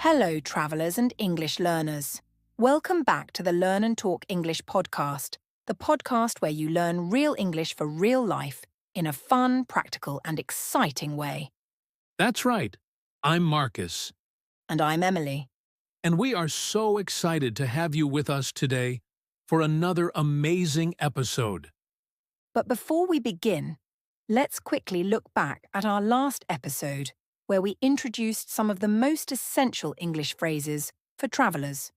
Hello, travellers and English learners. Welcome back to the Learn and Talk English podcast, the podcast where you learn real English for real life in a fun, practical and exciting way. That's right. I'm Marcus. And I'm Emily. And we are so excited to have you with us today for another amazing episode. But before we begin, let's quickly look back at our last episode where we introduced some of the most essential English phrases for travellers.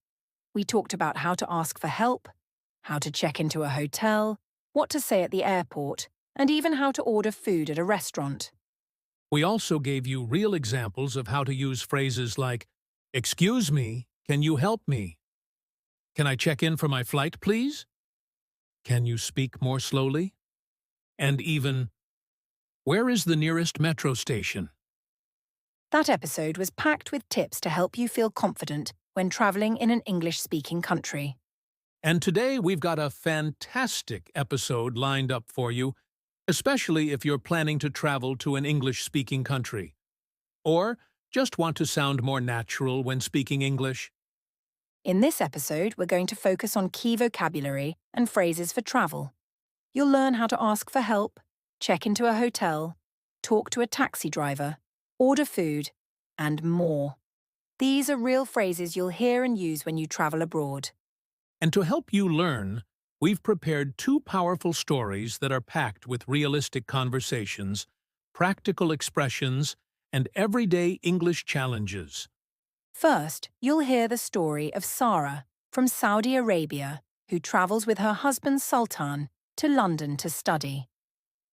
We talked about how to ask for help, how to check into a hotel, what to say at the airport, and even how to order food at a restaurant. We also gave you real examples of how to use phrases like, "Excuse me, can you help me? Can I check in for my flight, please? Can you speak more slowly?" And even, "Where is the nearest metro station?" That episode was packed with tips to help you feel confident when travelling in an English-speaking country. And today we've got a fantastic episode lined up for you, especially if you're planning to travel to an English-speaking country, or just want to sound more natural when speaking English. In this episode, we're going to focus on key vocabulary and phrases for travel. You'll learn how to ask for help, check into a hotel, talk to a taxi driver, order food, and more. These are real phrases you'll hear and use when you travel abroad. And to help you learn, we've prepared two powerful stories that are packed with realistic conversations, practical expressions, and everyday English challenges. First, you'll hear the story of Sara from Saudi Arabia, who travels with her husband Sultan to London to study.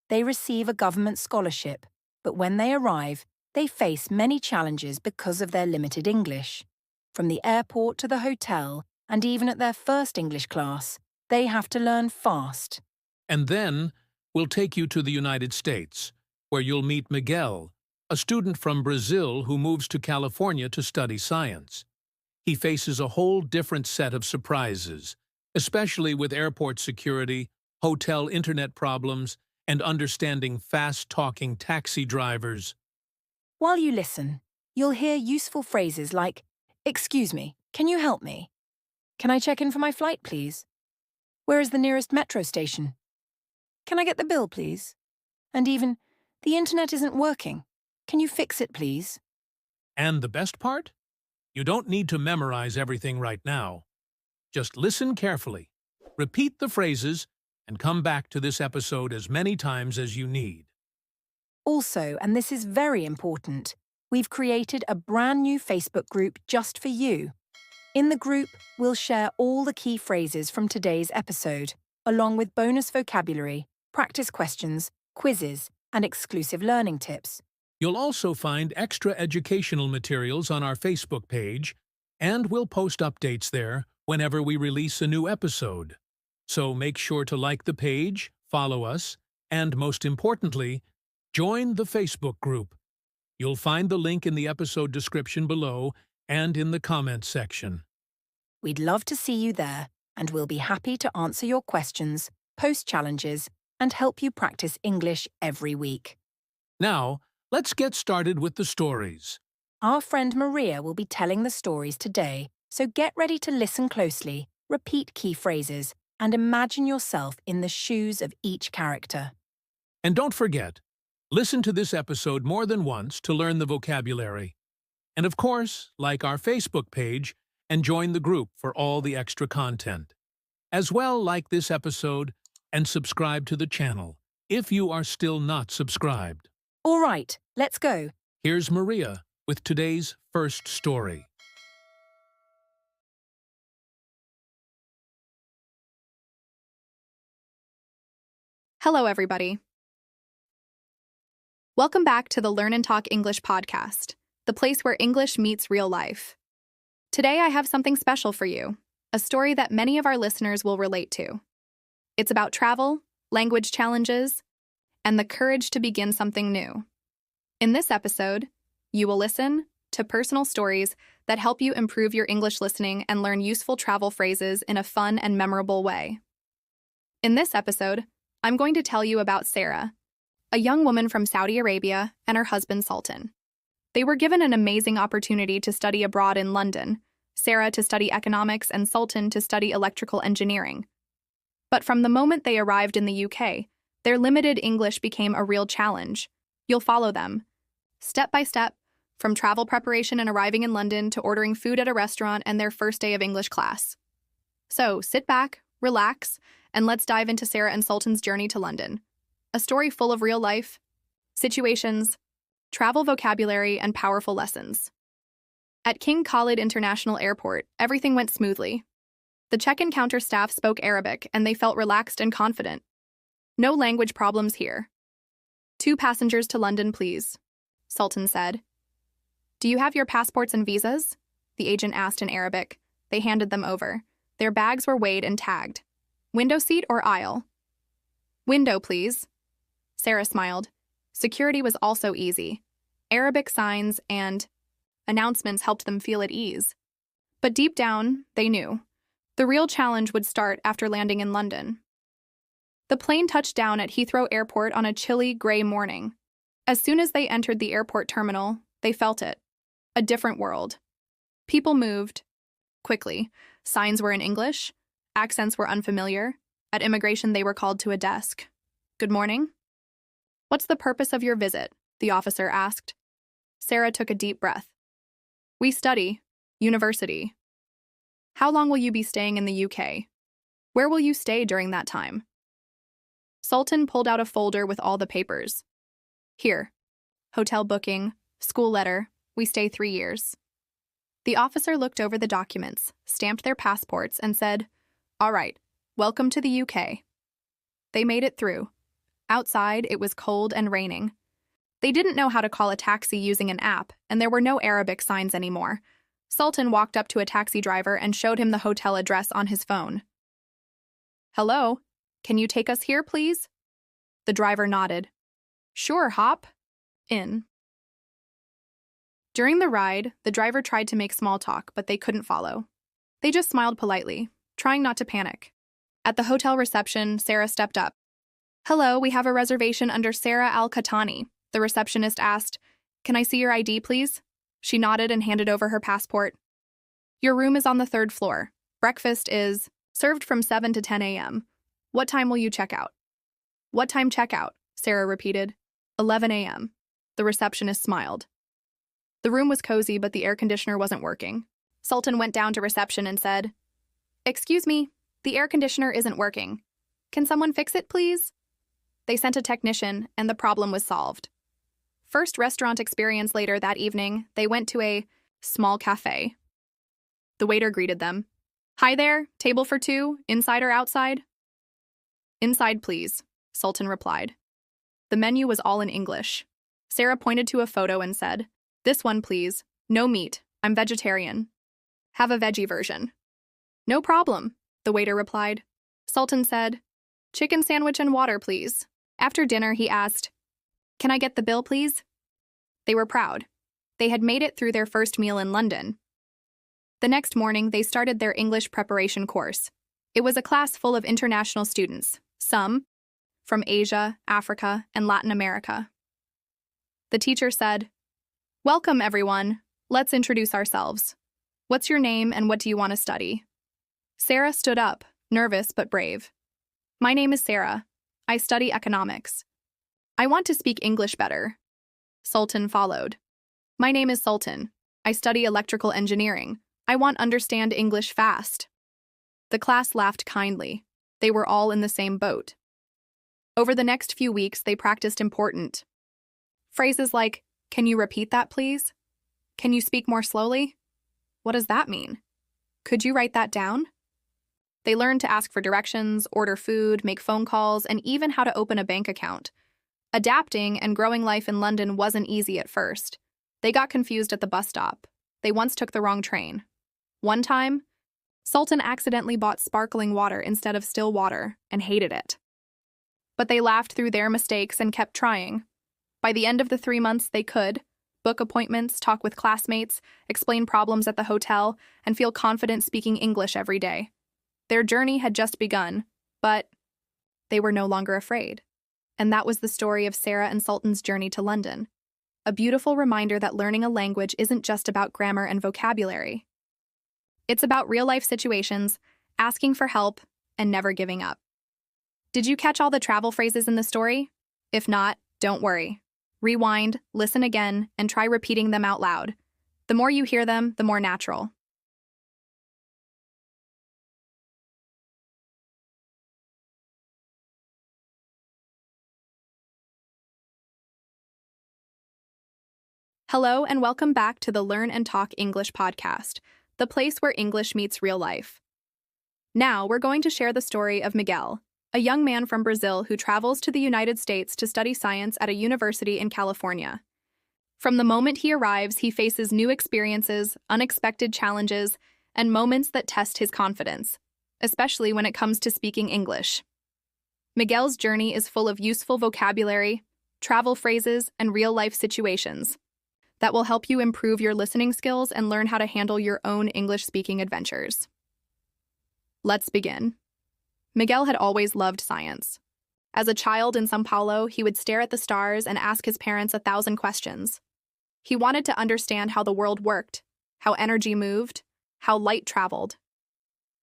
They receive a government scholarship, but when they arrive, they face many challenges because of their limited English. From the airport to the hotel, and even at their first English class, they have to learn fast. And then we'll take you to the United States, where you'll meet Miguel, a student from Brazil who moves to California to study science. He faces a whole different set of surprises, especially with airport security, hotel internet problems, and understanding fast-talking taxi drivers. While you listen, you'll hear useful phrases like, "Excuse me, can you help me? Can I check in for my flight, please? Where is the nearest metro station? Can I get the bill, please?" And even, "The internet isn't working. Can you fix it, please?" And the best part? You don't need to memorize everything right now. Just listen carefully, repeat the phrases, and come back to this episode as many times as you need. Also, and this is very important, we've created a brand new Facebook group just for you. In the group, we'll share all the key phrases from today's episode, along with bonus vocabulary, practice questions, quizzes, and exclusive learning tips. You'll also find extra educational materials on our Facebook page, and we'll post updates there whenever we release a new episode. So make sure to like the page, follow us, and most importantly, join the Facebook group. You'll find the link in the episode description below and in the comments section. We'd love to see you there, and we'll be happy to answer your questions, post challenges, and help you practice English every week. Now, let's get started with the stories. Our friend Maria will be telling the stories today, so get ready to listen closely, repeat key phrases, and imagine yourself in the shoes of each character. And don't forget, listen to this episode more than once to learn the vocabulary. And of course, like our Facebook page and join the group for all the extra content. As well, like this episode and subscribe to the channel if you are still not subscribed. All right, let's go. Here's Maria with today's first story. Hello, everybody. Welcome back to the Learn and Talk English podcast, the place where English meets real life. Today, I have something special for you, a story that many of our listeners will relate to. It's about travel, language challenges, and the courage to begin something new. In this episode, you will listen to personal stories that help you improve your English listening and learn useful travel phrases in a fun and memorable way. In this episode, I'm going to tell you about Sara, a young woman from Saudi Arabia, and her husband Sultan. They were given an amazing opportunity to study abroad in London, Sara to study economics and Sultan to study electrical engineering. But from the moment they arrived in the UK, their limited English became a real challenge. You'll follow them, step by step, from travel preparation and arriving in London to ordering food at a restaurant and their first day of English class. So sit back, relax, and let's dive into Sara and Sultan's journey to London. A story full of real life, situations, travel vocabulary, and powerful lessons. At King Khalid International Airport, everything went smoothly. The check-in counter staff spoke Arabic, and they felt relaxed and confident. No language problems here. 2 passengers to London, please, Sultan said. Do you have your passports and visas? The agent asked in Arabic. They handed them over. Their bags were weighed and tagged. Window seat or aisle? Window, please. Sara smiled. Security was also easy. Arabic signs and announcements helped them feel at ease. But deep down, they knew. The real challenge would start after landing in London. The plane touched down at Heathrow Airport on a chilly, grey morning. As soon as they entered the airport terminal, they felt it. A different world. People moved. Quickly. Signs were in English. Accents were unfamiliar. At immigration, they were called to a desk. Good morning. What's the purpose of your visit? The officer asked. Sara took a deep breath. We study. University. How long will you be staying in the UK? Where will you stay during that time? Sultan pulled out a folder with all the papers. Here. Hotel booking, school letter, we stay 3 years. The officer looked over the documents, stamped their passports, and said, All right, welcome to the UK. They made it through. Outside, it was cold and raining. They didn't know how to call a taxi using an app, and there were no Arabic signs anymore. Sultan walked up to a taxi driver and showed him the hotel address on his phone. Hello, can you take us here, please? The driver nodded. Sure, hop in. During the ride, the driver tried to make small talk, but they couldn't follow. They just smiled politely, trying not to panic. At the hotel reception, Sara stepped up. Hello, we have a reservation under Sara Al-Khatani. The receptionist asked, Can I see your ID, please? She nodded and handed over her passport. Your room is on the 3rd floor. Breakfast is served from 7 to 10 a.m. What time will you check out? What time check out? Sara repeated. 11 a.m. The receptionist smiled. The room was cozy, but the air conditioner wasn't working. Sultan went down to reception and said, Excuse me, the air conditioner isn't working. Can someone fix it, please? They sent a technician, and the problem was solved. First restaurant experience later that evening, they went to a small cafe. The waiter greeted them. Hi there, table for 2, inside or outside? Inside, please, Sultan replied. The menu was all in English. Sara pointed to a photo and said, This one, please. No meat. I'm vegetarian. Have a veggie version. No problem, the waiter replied. Sultan said, Chicken sandwich and water, please. After dinner, he asked, Can I get the bill, please? They were proud. They had made it through their first meal in London. The next morning, they started their English preparation course. It was a class full of international students, some from Asia, Africa, and Latin America. The teacher said, Welcome, everyone. Let's introduce ourselves. What's your name and what do you want to study? Sara stood up, nervous but brave. My name is Sara. I study economics. I want to speak English better. Sultan followed. My name is Sultan. I study electrical engineering. I want to understand English fast. The class laughed kindly. They were all in the same boat. Over the next few weeks, they practiced important phrases like, Can you repeat that, please? Can you speak more slowly? What does that mean? Could you write that down? They learned to ask for directions, order food, make phone calls, and even how to open a bank account. Adapting and growing life in London wasn't easy at first. They got confused at the bus stop. They once took the wrong train. One time, Sultan accidentally bought sparkling water instead of still water and hated it. But they laughed through their mistakes and kept trying. By the end of the 3 months, they could book appointments, talk with classmates, explain problems at the hotel, and feel confident speaking English every day. Their journey had just begun, but they were no longer afraid. And that was the story of Sara and Sultan's journey to London. a beautiful reminder that learning a language isn't just about grammar and vocabulary. It's about real-life situations, asking for help, and never giving up. Did you catch all the travel phrases in the story? If not, don't worry. Rewind, listen again, and try repeating them out loud. The more you hear them, the more natural. Hello, and welcome back to the Learn and Talk English podcast, the place where English meets real life. Now, we're going to share the story of Miguel, a young man from Brazil who travels to the United States to study science at a university in California. From the moment he arrives, he faces new experiences, unexpected challenges, and moments that test his confidence, especially when it comes to speaking English. Miguel's journey is full of useful vocabulary, travel phrases, and real-life situations that will help you improve your listening skills and learn how to handle your own English-speaking adventures. Let's begin. Miguel had always loved science. As a child in São Paulo, he would stare at the stars and ask his parents 1,000 questions. He wanted to understand how the world worked, how energy moved, how light traveled.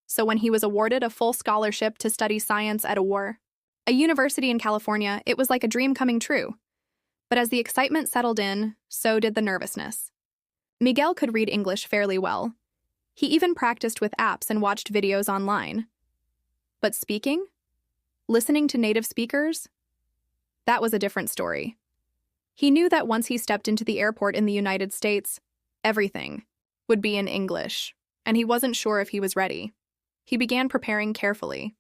So when he was awarded a full scholarship to study science at a university in California, it was like a dream coming true. But as the excitement settled in, so did the nervousness. Miguel could read English fairly well. He even practiced with apps and watched videos online. But speaking? Listening to native speakers? That was a different story. He knew that once he stepped into the airport in the United States, everything would be in English, and he wasn't sure if he was ready. He began preparing carefully.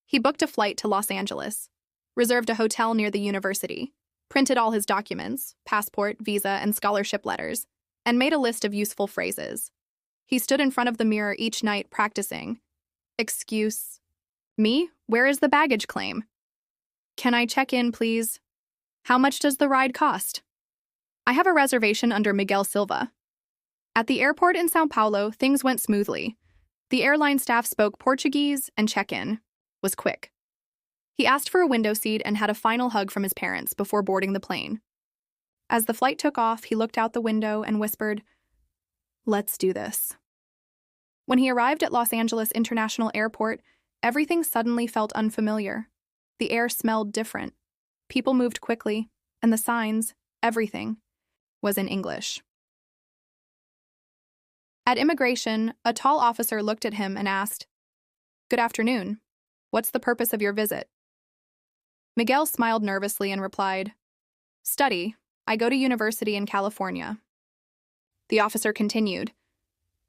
He booked a flight to Los Angeles, reserved a hotel near the university, printed all his documents, passport, visa, and scholarship letters, and made a list of useful phrases. He stood in front of the mirror each night practicing. Excuse me? Where is the baggage claim? Can I check in, please? How much does the ride cost? I have a reservation under Miguel Silva. At the airport in São Paulo, things went smoothly. The airline staff spoke Portuguese, and check-in was quick. He asked for a window seat and had a final hug from his parents before boarding the plane. As the flight took off, he looked out the window and whispered, "Let's do this." When he arrived at Los Angeles International Airport, everything suddenly felt unfamiliar. The air smelled different. People moved quickly, and the signs, everything, was in English. At immigration, a tall officer looked at him and asked, "Good afternoon. What's the purpose of your visit?" Miguel smiled nervously and replied, "Study. I go to university in California." The officer continued,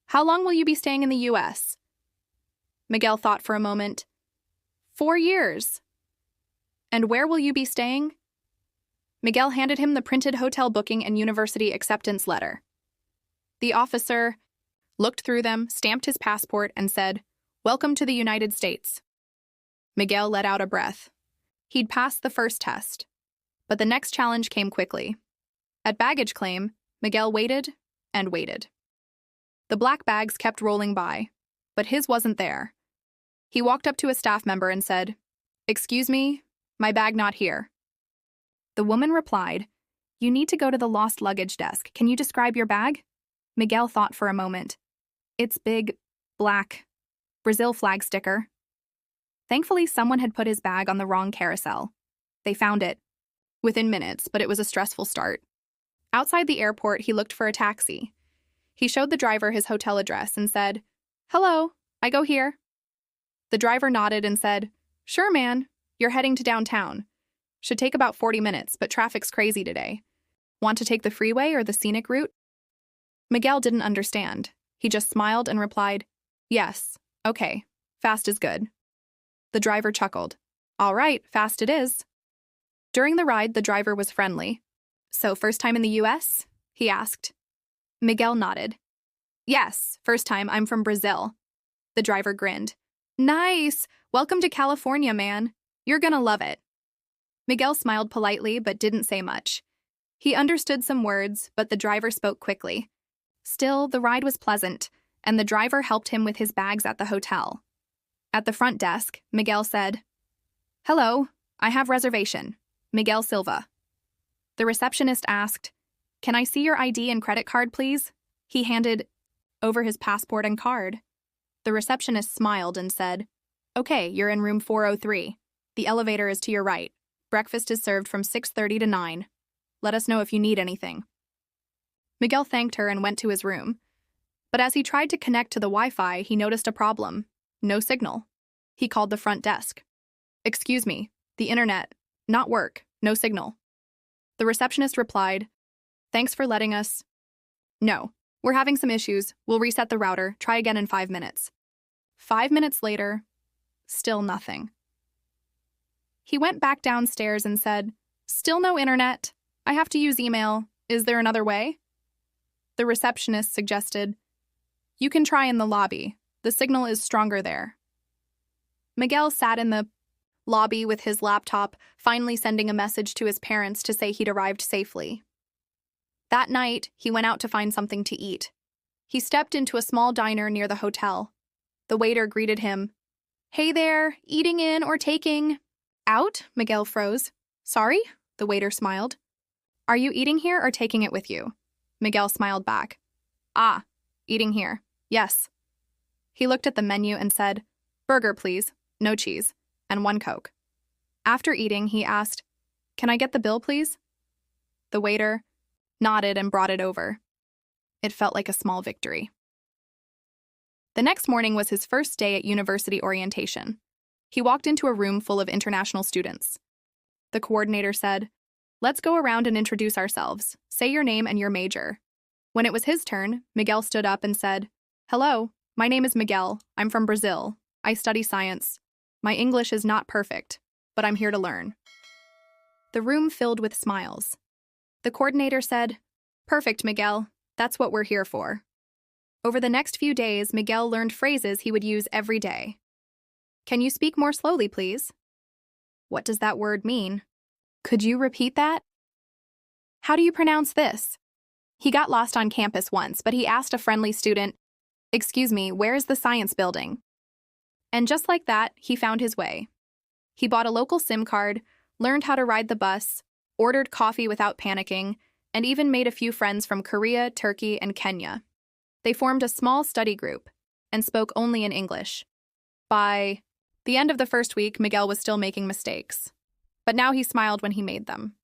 "How long will you be staying in the U.S.?" Miguel thought for a moment. 4 years. "And where will you be staying?" Miguel handed him the printed hotel booking and university acceptance letter. The officer looked through them, stamped his passport, and said, "Welcome to the United States." Miguel let out a breath. He'd passed the first test, but the next challenge came quickly. At baggage claim, Miguel waited and waited. The black bags kept rolling by, but his wasn't there. He walked up to a staff member and said, "Excuse me, my bag not here." The woman replied, "You need to go to the lost luggage desk. Can you describe your bag?" Miguel thought for a moment. "It's big, black, Brazil flag sticker." Thankfully, someone had put his bag on the wrong carousel. They found it within minutes, but it was a stressful start. Outside the airport, he looked for a taxi. He showed the driver his hotel address and said, "Hello, I go here." The driver nodded and said, "Sure, man, you're heading to downtown. Should take about 40 minutes, but traffic's crazy today. Want to take the freeway or the scenic route?" Miguel didn't understand. He just smiled and replied, "Yes, okay, fast is good." The driver chuckled. "All right, fast it is." During the ride, the driver was friendly. "So, first time in the U.S.?" he asked. Miguel nodded. "Yes, first time. I'm from Brazil." The driver grinned. "Nice! Welcome to California, man. You're gonna love it." Miguel smiled politely but didn't say much. He understood some words, but the driver spoke quickly. Still, the ride was pleasant, and the driver helped him with his bags at the hotel. At the front desk, Miguel said, "Hello, I have reservation. Miguel Silva." The receptionist asked, Can I see your ID and credit card, please? He handed over his passport and card. The receptionist smiled and said, Okay, you're in room 403. The elevator is to your right. Breakfast is served from 6:30 to 9. Let us know if you need anything. Miguel thanked her and went to his room. But as he tried to connect to the Wi-Fi, he noticed a problem. No signal. He called the front desk. Excuse me, the internet, not work, no signal. The receptionist replied, Thanks for letting us. No, we're having some issues. We'll reset the router. Try again in 5 minutes. 5 minutes later, still nothing. He went back downstairs and said, Still no internet. I have to use email. Is there another way? The receptionist suggested, You can try in the lobby. The signal is stronger there. Miguel sat in the lobby with his laptop, finally sending a message to his parents to say he'd arrived safely. That night, he went out to find something to eat. He stepped into a small diner near the hotel. The waiter greeted him. Hey there, eating in or taking? Out? Miguel froze. Sorry? The waiter smiled. Are you eating here or taking it with you? Miguel smiled back. Ah, eating here. Yes. He looked at the menu and said, Burger, please, no cheese, and 1 Coke. After eating, he asked, Can I get the bill, please? The waiter nodded and brought it over. It felt like a small victory. The next morning was his first day at university orientation. He walked into a room full of international students. The coordinator said, Let's go around and introduce ourselves. Say your name and your major. When it was his turn, Miguel stood up and said, Hello, my name is Miguel. I'm from Brazil. I study science. My English is not perfect, but I'm here to learn. The room filled with smiles. The coordinator said, Perfect, Miguel. That's what we're here for. Over the next few days, Miguel learned phrases he would use every day. Can you speak more slowly, please? What does that word mean? Could you repeat that? How do you pronounce this? He got lost on campus once, but he asked a friendly student, Excuse me, where is the science building? And just like that, he found his way. He bought a local SIM card, learned how to ride the bus, ordered coffee without panicking, and even made a few friends from Korea, Turkey, and Kenya. They formed a small study group and spoke only in English. By the end of the first week, Miguel was still making mistakes, but now he smiled when he made them.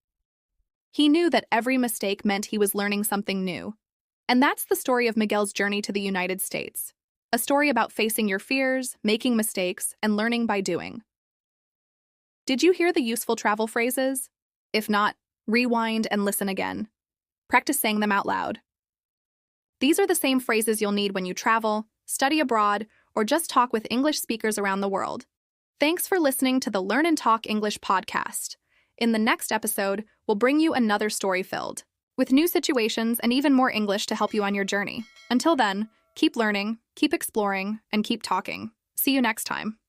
He knew that every mistake meant he was learning something new. And that's the story of Miguel's journey to the United States. A story about facing your fears, making mistakes, and learning by doing. Did you hear the useful travel phrases? If not, rewind and listen again. Practice saying them out loud. These are the same phrases you'll need when you travel, study abroad, or just talk with English speakers around the world. Thanks for listening to the Learn and Talk English podcast. In the next episode, we'll bring you another story filled with new situations and even more English to help you on your journey. Until then, keep learning, keep exploring, and keep talking. See you next time.